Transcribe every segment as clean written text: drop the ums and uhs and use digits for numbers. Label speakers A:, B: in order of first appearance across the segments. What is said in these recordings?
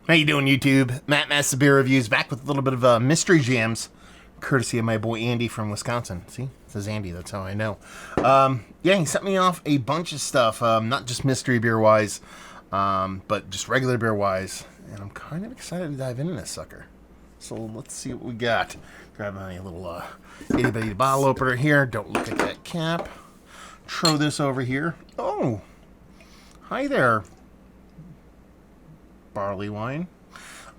A: How you doing, YouTube? Matt Master Beer Reviews back with a little bit of mystery jams, courtesy of my boy Andy from Wisconsin. See, it says Andy. That's how I know. Yeah, he sent me off a bunch of stuff, not just mystery beer wise, but just regular beer wise, and I'm kind of excited to dive into this sucker. So let's see what we got. Grab my little itty bitty bottle opener here. Don't look at that cap. Throw this over here. Oh, hi there. Barley wine.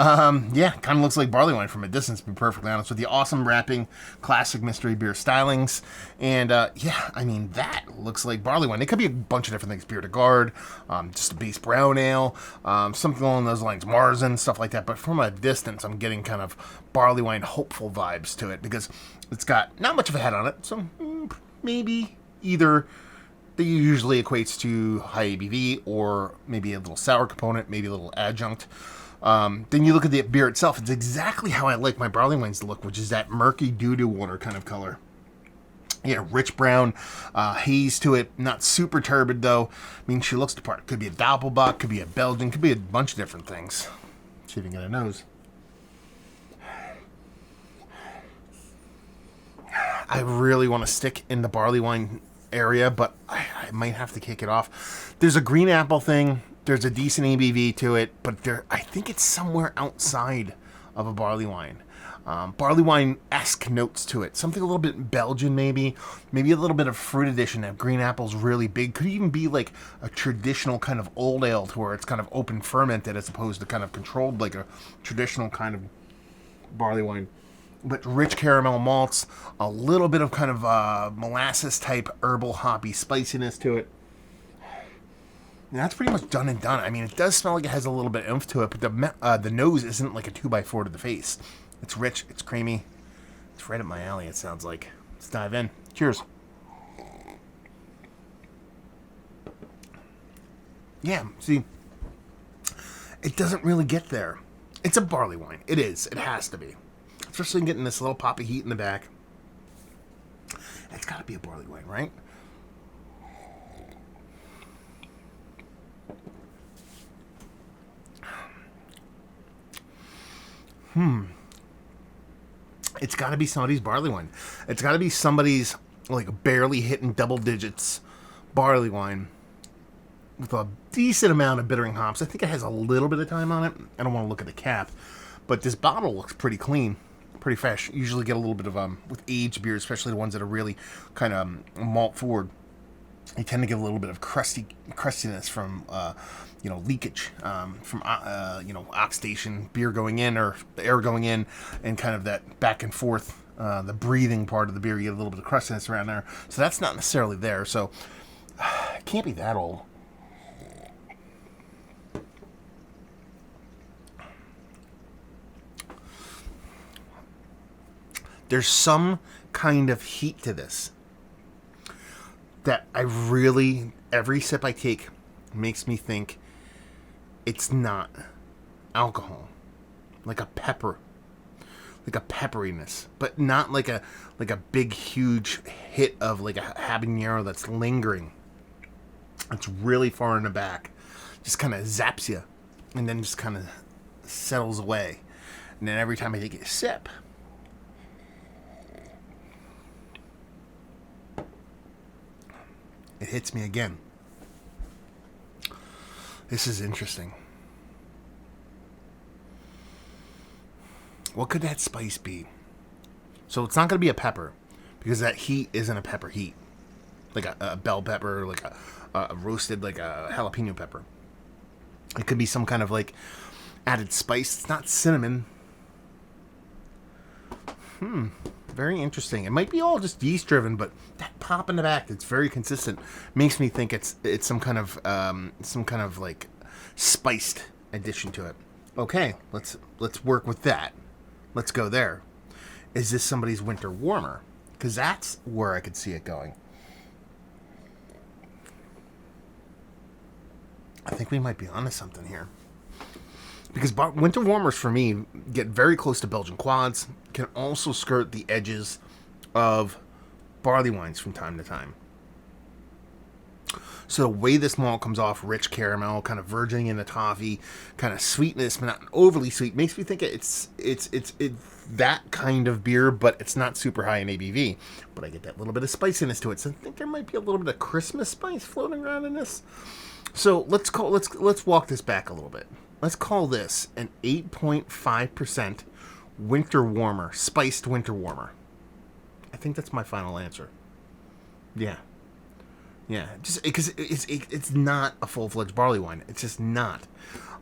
A: Yeah, kind of looks like barley wine from a distance, to be perfectly honest with you. Awesome wrapping, classic mystery beer stylings, and yeah, I mean, that looks like barley wine. It could be a bunch of different things. Beer to guard, just a base brown ale, something along those lines, Marzen, stuff like that. But from a distance, I'm getting kind of barley wine hopeful vibes to it, because it's got not much of a head on it, so maybe either that usually equates to high ABV or maybe a little sour component, maybe a little adjunct. Then you look at the beer itself. It's exactly how I like my barley wines to look, which is that murky doo-doo water kind of color. Yeah, rich brown haze to it. Not super turbid, though. I mean, she looks the part. Could be a Doppelbock, could be a Belgian, could be a bunch of different things. See if you can get a nose. I really want to stick in the barley wine area, but I might have to kick it off. There's a green apple thing. There's a decent ABV to it, but I think it's somewhere outside of a barley wine. Barley wine-esque notes to it. Something a little bit Belgian, maybe a little bit of fruit addition. That green apple's really big. Could even be like a traditional kind of old ale, to where it's kind of open fermented as opposed to kind of controlled like a traditional kind of barley wine. But rich caramel malts, a little bit of kind of molasses type herbal hoppy spiciness to it. And that's pretty much done and done. I mean, it does smell like it has a little bit of oomph to it, but the nose isn't like a 2x4 to the face. It's rich, it's creamy. It's right up my alley, it sounds like. Let's dive in. Cheers. Yeah, see, it doesn't really get there. It's a barley wine. It is. It has to be. Especially getting this little pop of heat in the back. It's got to be a barley wine, right? It's got to be somebody's barley wine. It's got to be somebody's like barely hitting double digits barley wine with a decent amount of bittering hops. I think it has a little bit of time on it. I don't want to look at the cap, but this bottle looks pretty clean. Pretty fresh. You usually get a little bit of with aged beers, especially the ones that are really kind of malt forward. They tend to get a little bit of crustiness from leakage from oxidation, beer going in or air going in, and kind of that back and forth, the breathing part of the beer. You get a little bit of crustiness around there, so that's not necessarily there. So it can't be that old. There's some kind of heat to this that every sip I take makes me think it's not alcohol. Like a pepper. Like a pepperiness. But not like a big, huge hit of like a habanero that's lingering. It's really far in the back. Just kind of zaps you. And then just kind of settles away. And then every time I take a sip, it hits me again. This is interesting. What could that spice be? So it's not going to be a pepper, because that heat isn't a pepper heat. Like a bell pepper, like a roasted, like a jalapeno pepper. It could be some kind of like added spice. It's not cinnamon. Very interesting. It might be all just yeast driven, but that pop in the back that's very consistent makes me think it's some kind of like spiced addition to it. Okay, let's work with that. Let's go there. Is this somebody's winter warmer? Because that's where I could see it going. I think we might be onto something here. Because winter warmers, for me, get very close to Belgian quads, can also skirt the edges of barley wines from time to time. So the way this malt comes off, rich caramel, kind of verging into toffee, kind of sweetness, but not overly sweet, makes me think it's that kind of beer, but it's not super high in ABV. But I get that little bit of spiciness to it, so I think there might be a little bit of Christmas spice floating around in this. So let's walk this back a little bit. Let's call this an 8.5% winter warmer, spiced winter warmer. I think that's my final answer. Yeah. Yeah, just because it's not a full-fledged barley wine. It's just not.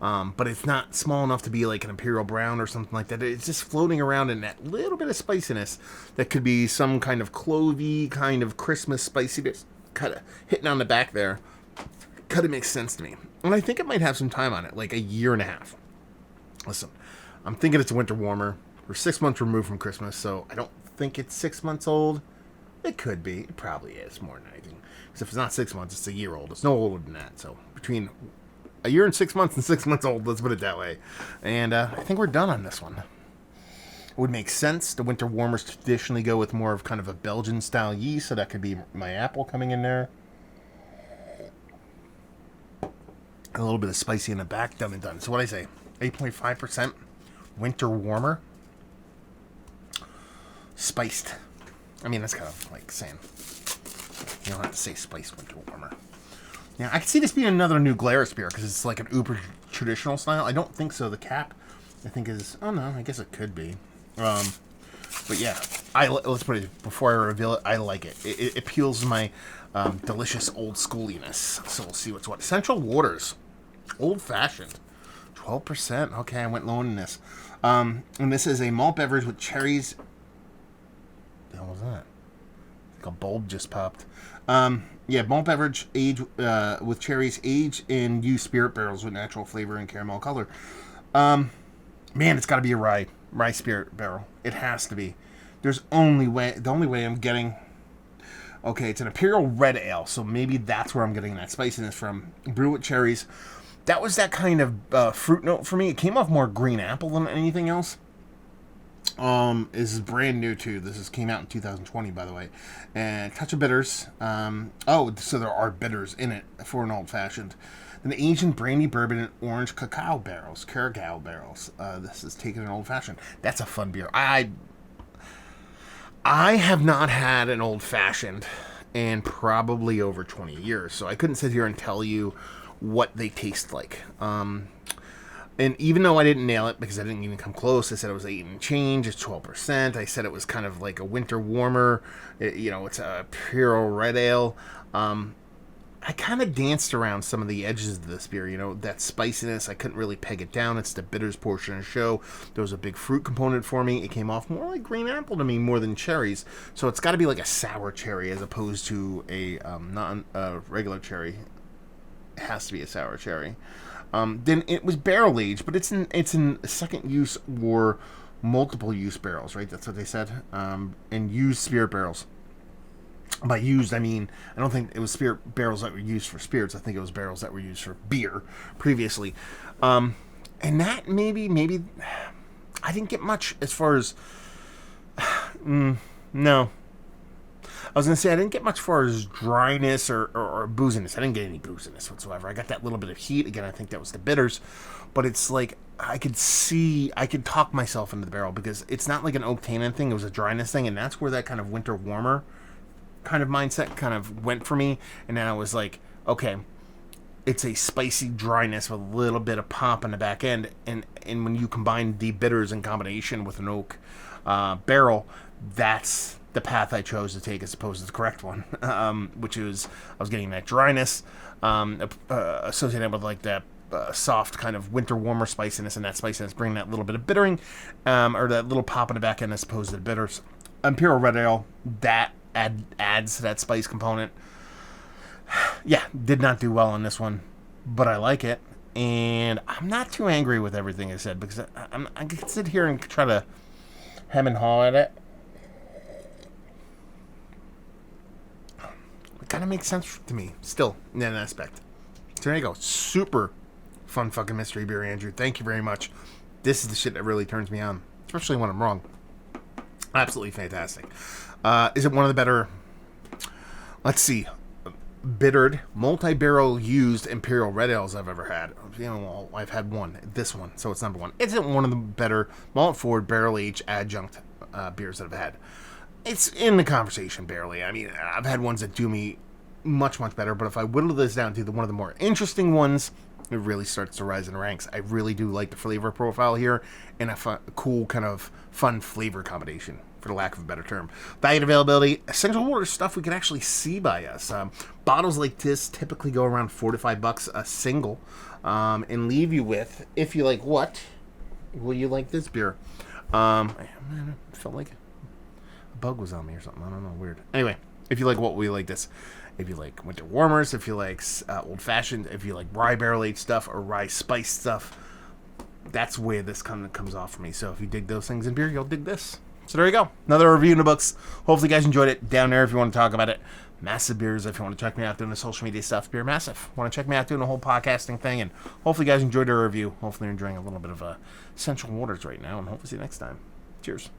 A: But it's not small enough to be like an imperial brown or something like that. It's just floating around in that little bit of spiciness that could be some kind of clovey, kind of Christmas spiciness, kind of hitting on the back there. Kind of makes sense to me. And I think it might have some time on it, like a year and a half. Listen, I'm thinking it's a winter warmer. We're 6 months removed from Christmas, so I don't think it's 6 months old. It could be. It probably is more than anything. Because if it's not 6 months, it's a year old. It's no older than that. So between a year and 6 months and 6 months old, let's put it that way. And I think we're done on this one. It would make sense. The winter warmers traditionally go with more of kind of a Belgian style yeast, so that could be my apple coming in there. A little bit of spicy in the back, done and done. So what I say, 8.5% winter warmer, spiced. I mean, that's kind of like saying, you don't have to say spiced winter warmer. Yeah, I can see this being another New Glarus beer because it's like an uber traditional style. I don't think so. The cap, I think is, oh no, I guess it could be. But yeah, let's put it, before I reveal it, I like it. It appeals to my delicious old schooliness. So we'll see what's what. Central Waters, old fashioned, 12%. Okay, I went low in this. And this is a malt beverage with cherries. What the hell was that? Like a bulb just popped. Yeah, malt beverage aged with cherries, aged in used spirit barrels with natural flavor and caramel color. Man, it's got to be a rye spirit barrel. It has to be. The only way I'm getting. Okay, it's an imperial red ale, so maybe that's where I'm getting that spiciness from. Brewed with cherries. That was that kind of fruit note for me. It came off more green apple than anything else. This is brand new too. Came out in 2020, by the way. And touch of bitters. So there are bitters in it for an old fashioned. Then the Asian brandy, bourbon, and orange cacao barrels. This is taken an old fashioned. That's a fun beer. I have not had an old fashioned in probably over 20 years, so I couldn't sit here and tell you what they taste like. And even though I didn't nail it because I didn't even come close, I said it was 8 and change, it's 12%. I said it was kind of like a winter warmer. It's a pure red ale. I kind of danced around some of the edges of this beer. That spiciness, I couldn't really peg it down. It's the bitters portion of the show. There was a big fruit component for me. It came off more like green apple to me more than cherries. So it's got to be like a sour cherry as opposed to a regular cherry. It has to be a sour cherry. Then it was barrel aged, but it's in second use or multiple use barrels, right? That's what they said. And used spirit barrels. By used, I mean, I don't think it was spirit barrels that were used for spirits. I think it was barrels that were used for beer previously. And that maybe I didn't get much as far as no. I was going to say I didn't get much as far as dryness or booziness. I didn't get any booziness whatsoever. I got that little bit of heat. Again, I think that was the bitters. But it's like I could talk myself into the barrel because it's not like an oak tannin thing. It was a dryness thing. And that's where that kind of winter warmer kind of mindset kind of went for me. And then I was like, okay, it's a spicy dryness with a little bit of pop in the back end. And when you combine the bitters in combination with an oak barrel, that's the path I chose to take as opposed to the correct one, which is I was getting that dryness associated with like that soft kind of winter warmer spiciness, and that spiciness bringing that little bit of bittering or that little pop in the back end as opposed to the bitters. Imperial Red Ale, that adds to that spice component. Yeah, did not do well on this one, but I like it, and I'm not too angry with everything I said because I can sit here and try to hem and haw at it. It kind of makes sense to me still in that aspect. So there you go. Super fun fucking mystery beer, Andrew. Thank you very much. This is the shit that really turns me on, especially when I'm wrong. Absolutely fantastic. Is it one of the better? Let's see. bittered, multi-barrel used Imperial Red Ales I've ever had. Well, I've had one, this one, so it's number one. It's one of the better malt-forward, barrel-aged adjunct beers that I've had. It's in the conversation, barely. I mean, I've had ones that do me much, much better, but if I whittle this down to one of the more interesting ones, it really starts to rise in the ranks. I really do like the flavor profile here, and a cool kind of fun flavor combination, for the lack of a better term. Value and availability, essential water stuff we can actually see by us. Bottles like this typically go around $4 to $5 a single, and leave you with, if you like what, will you like this beer? I felt like a bug was on me or something. I don't know, weird. Anyway, if you like what, will you like this? If you like winter warmers, if you like old-fashioned, if you like rye barrel-aged stuff or rye spice stuff, that's where this kind of comes off for me. So if you dig those things in beer, you'll dig this. So there you go. Another review in the books. Hopefully you guys enjoyed it. Down there if you want to talk about it. Massive Beers if you want to check me out doing the social media stuff. Beer Massive. Want to check me out doing the whole podcasting thing. And hopefully you guys enjoyed the review. Hopefully you're enjoying a little bit of Essential Waters right now. And hopefully see you next time. Cheers.